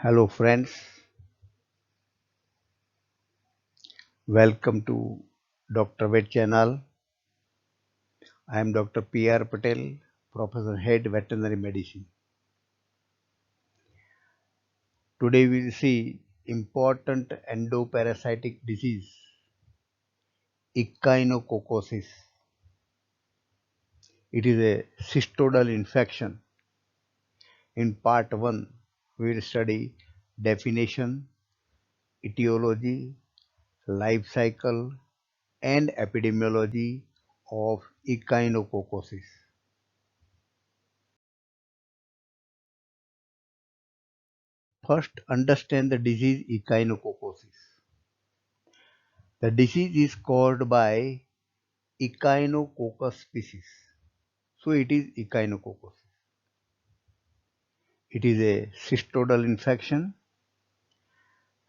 Hello friends, welcome to Dr. Vet channel. I am Dr. P.R. Patel, Professor Head Veterinary Medicine. Today we will see important endoparasitic disease, echinococcosis. It is a cystodal infection. In part 1, we will study definition, etiology, life cycle, and epidemiology of echinococcosis. First, understand the disease echinococcosis. The disease is caused by Echinococcus species. So it is echinococcosis. It is a cystodal infection.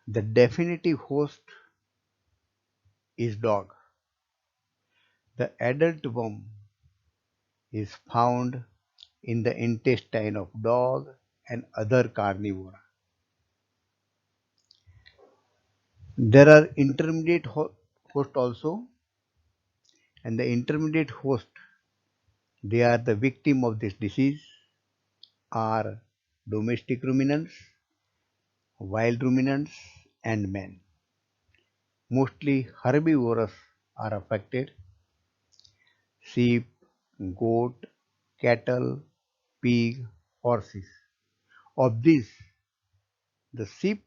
The definitive host is dog. The adult worm is found in the intestine of dog and other carnivora. There are intermediate host also, and the intermediate host, they are the victim of this disease, are domestic ruminants, wild ruminants, and men. Mostly herbivorous are affected: sheep, goat, cattle, pig, horses. Of these, the sheep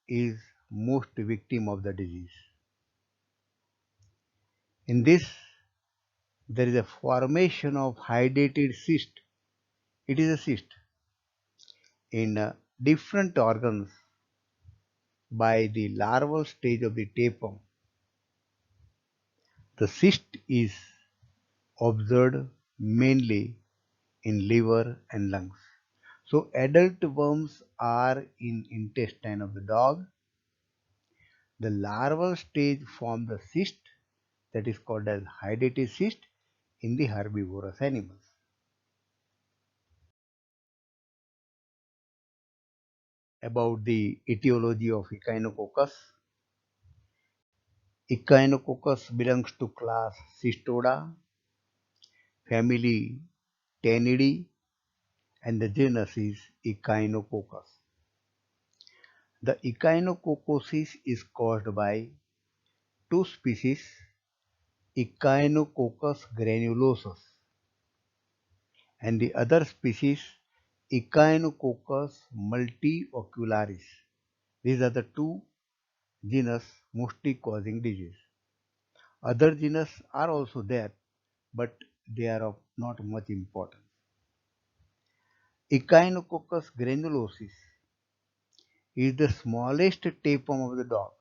is most victim of the disease. In this, there is a formation of hydatid cyst. It is a cyst in different organs by the larval stage of the tapeworm. The cyst is observed mainly in liver and lungs. So adult worms are in intestine of the dog. The larval stage form the cyst that is called as hydatid cyst in the herbivorous animals. About the etiology of Echinococcus. Echinococcus belongs to class Cystoda, family Tanidae, and the genus is Echinococcus. The echinococcosis is caused by two species, Echinococcus granulosus and the other species, Echinococcus multiocularis. These are the two genus mostly causing disease. Other genus are also there, but they are of not much importance. Echinococcus granulosus is the smallest tapeworm of the dog.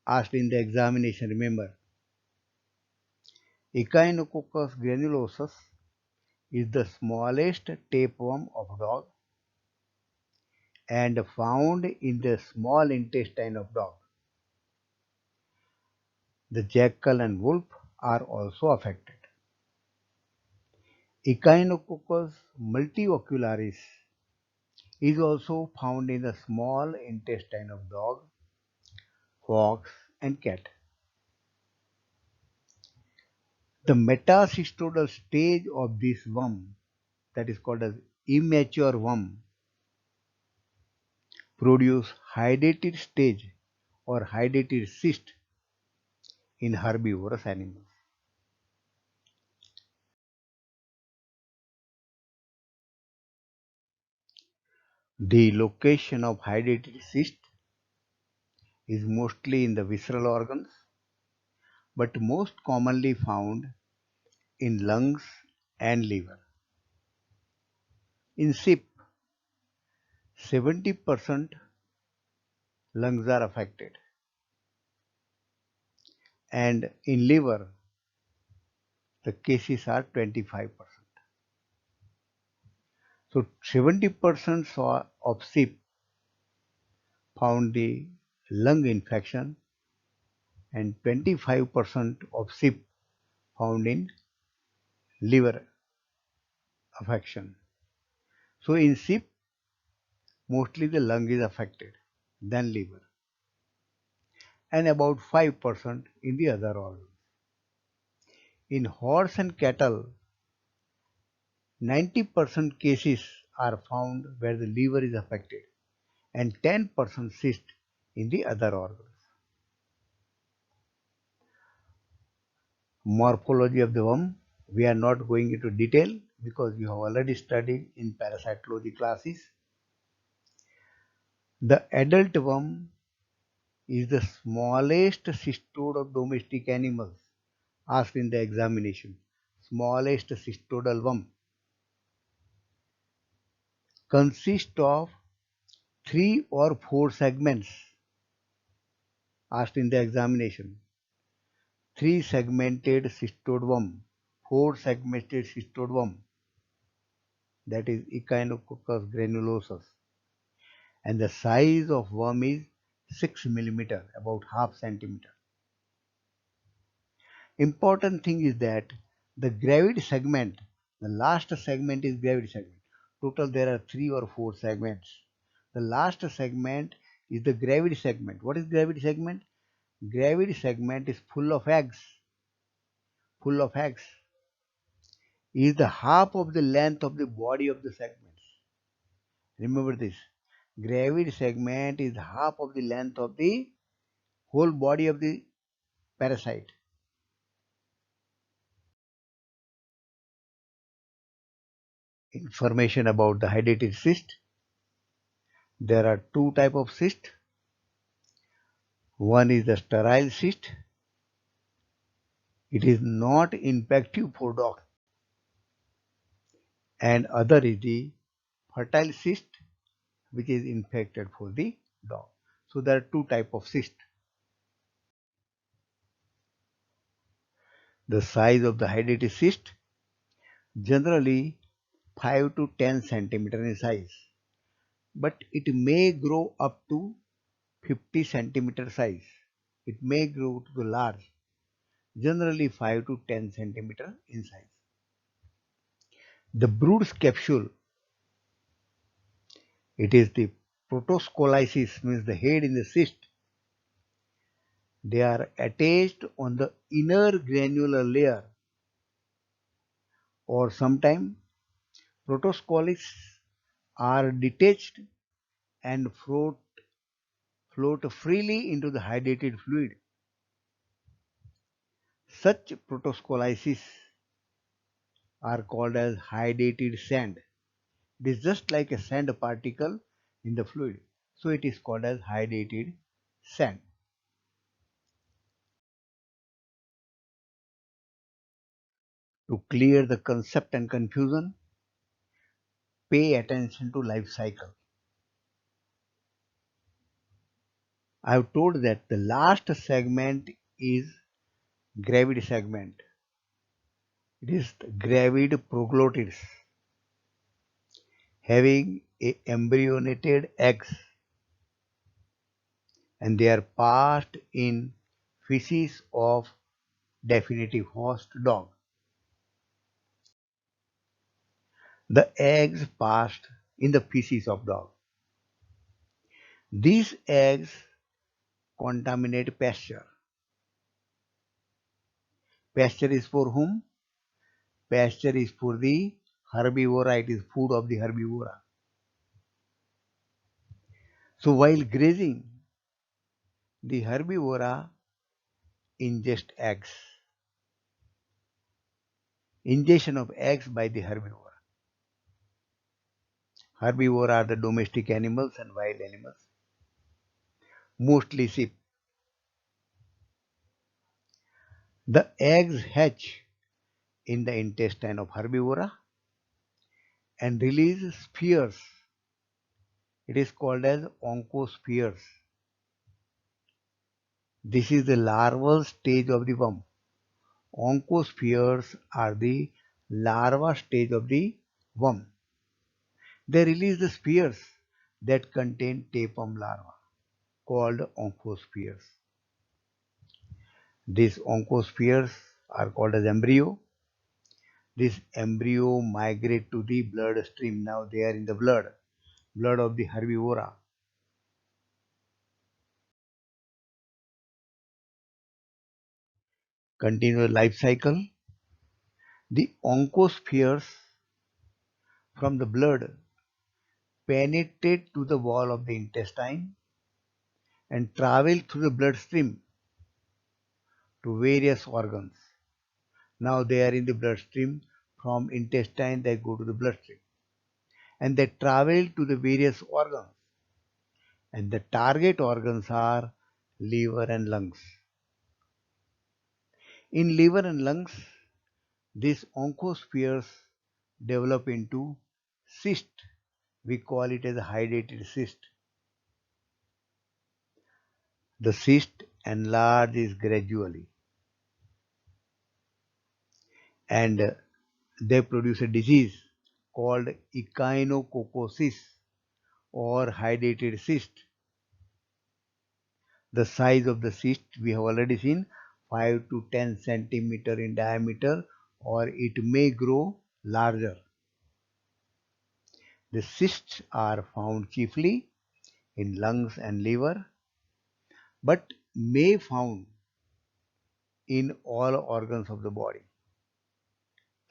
Asked in the examination, remember, Echinococcus granulosus is the smallest tapeworm of dog and found in the small intestine of dog. The jackal and wolf are also affected. Echinococcus multiocularis is also found in the small intestine of dog, fox, and cat. The metacystodal stage of this worm, that is called as immature worm, produce hydatid stage or hydatid cyst in herbivorous animals. The location of hydatid cyst is mostly in the visceral organs, but most commonly found in lungs and liver. In sheep, 70% lungs are affected, and in liver, the cases are 25%. So 70% of sheep found the lung infection, and 25% of sheep found in liver affection. So in sheep, mostly the lung is affected, then liver, and about 5% in the other organs. In horse and cattle, 90% cases are found where the liver is affected and 10% cyst in the other organs. Morphology of the worm, we are not going into detail because you have already studied in parasitology classes. The adult worm is the smallest cystod of domestic animals asked in the examination. Smallest cystodal worm consists of 3 or 4 segments asked in the examination. 3 segmented cystod worm, 4 segmented cystod worm, that is Echinococcus granulosus, and the size of worm is 6 millimeter, about half centimeter. Important thing is that the gravid segment, the last segment is gravid segment. Total there are 3 or 4 segments. The last segment is the gravid segment. What is gravid segment? Gravid segment is full of eggs. Full of eggs is the half of the length of the body of the segments. Remember this. Gravid segment is half of the length of the whole body of the parasite. Information about the hydatid cyst. There are 2 types of cyst. One is the sterile cyst. It is not infective for dog. And other is the fertile cyst, which is infected for the dog. So there are 2 types of cyst. The size of the hydatid cyst, generally 5 to 10 centimeter in size, but it may grow up to 50 centimeter size. It may grow to the large, generally 5 to 10 centimeter in size. The brood's capsule, it is the protoscolysis, means the head in the cyst. They are attached on the inner granular layer, or sometimes protoscolyses are detached and float freely into the hydatid fluid. Such protoscolyses are called as hydatid sand. It is just like a sand particle in the fluid, so it is called as hydatid sand. To clear the concept and confusion, pay attention to life cycle. I have told that the last segment is gravid segment. It is the gravid proglottids having embryonated eggs, and they are passed in feces of definitive host dog. The eggs passed in the feces of dog. These eggs contaminate pasture. Pasture is for whom? Pasture is for the herbivora. It is food of the herbivora. So while grazing, the herbivora ingest eggs. Ingestion of eggs by the herbivora. Herbivora are the domestic animals and wild animals, mostly sheep. The eggs hatch in the intestine of herbivora and release spheres. It is called as oncospheres. This is the larval stage of the worm. Oncospheres are the larva stage of the worm. They release the spheres that contain tapeworm larvae called oncospheres. These oncospheres are called as embryo. This embryo migrate to the bloodstream. Now they are in the blood. blood of the herbivora. Continuous life cycle. The oncospheres from the blood penetrate to the wall of the intestine and travel through the bloodstream to various organs. Now they are in the bloodstream. From intestine they go to the bloodstream and they travel to the various organs, and the target organs are liver and lungs. In liver and lungs, these oncospheres develop into cyst. We call it as a hydrated cyst. The cyst enlarges gradually and they produce a disease called echinococosis or hydrated cyst. The size of the cyst we have already seen, 5 to 10 centimeter in diameter, or it may grow larger. The cysts are found chiefly in lungs and liver, but may found in all organs of the body,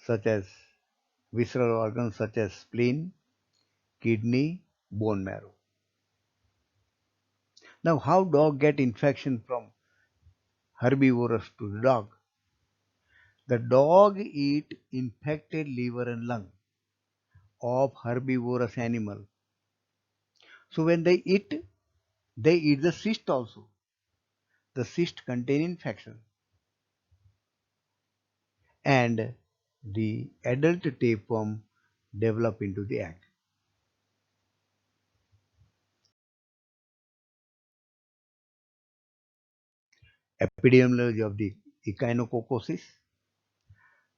such as visceral organs such as spleen, kidney, bone marrow. Now, how dog get infection from herbivorous to the dog? The dog eat infected liver and lung of herbivorous animal. So when they eat the cyst also. The cyst contain infection and the adult tapeworm develop into the egg. Epidemiology of the echinococosis.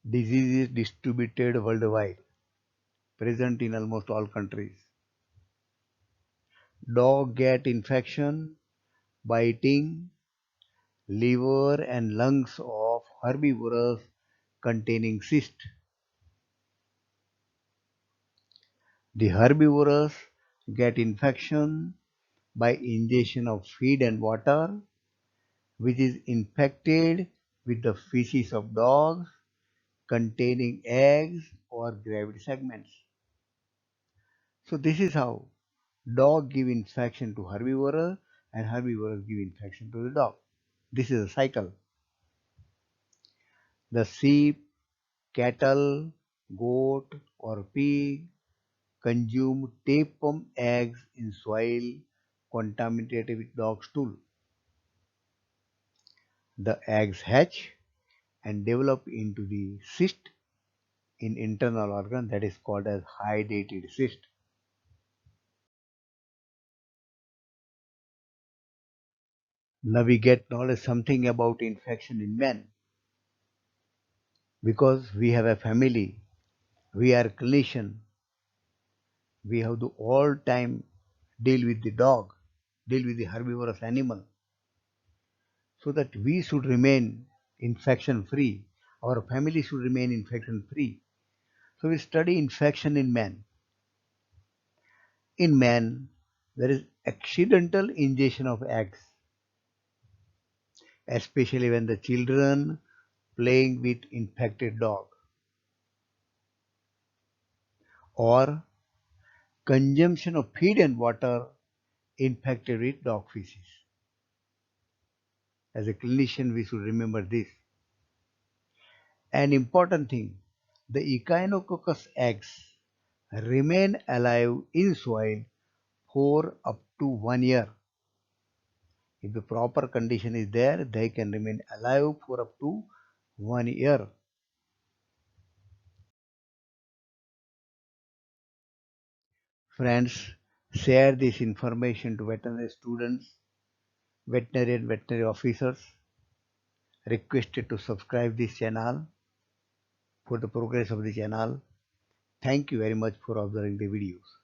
Disease is distributed worldwide, present in almost all countries. Dog get infection by eating liver and lungs of herbivorous containing cyst. The herbivorous get infection by ingestion of feed and water, which is infected with the feces of dogs containing eggs or gravid segments. So this is how dog give infection to herbivores and herbivores give infection to the dog. This is a cycle. The sheep, cattle, goat or pig consume tapeworm eggs in soil contaminated with dog stool. The eggs hatch and develop into the cyst in internal organ that is called as hydatid cyst. Now we get knowledge something about infection in men because we have a family, we are clinician, we have to all time deal with the dog, deal with the herbivorous animal, so that we should remain infection free. Our family should remain infection free. So we study infection in man. In man, there is accidental ingestion of eggs, especially when the children playing with infected dog or consumption of feed and water infected with dog feces. As a clinician, we should remember this. An important thing, the echinococcus eggs remain alive in soil for up to 1 year. If the proper condition is there, they can remain alive for up to 1 year. Friends, share this information to veterinary students, veterinary and veterinary officers. Requested to subscribe this channel for the progress of the channel. Thank you very much for observing the videos.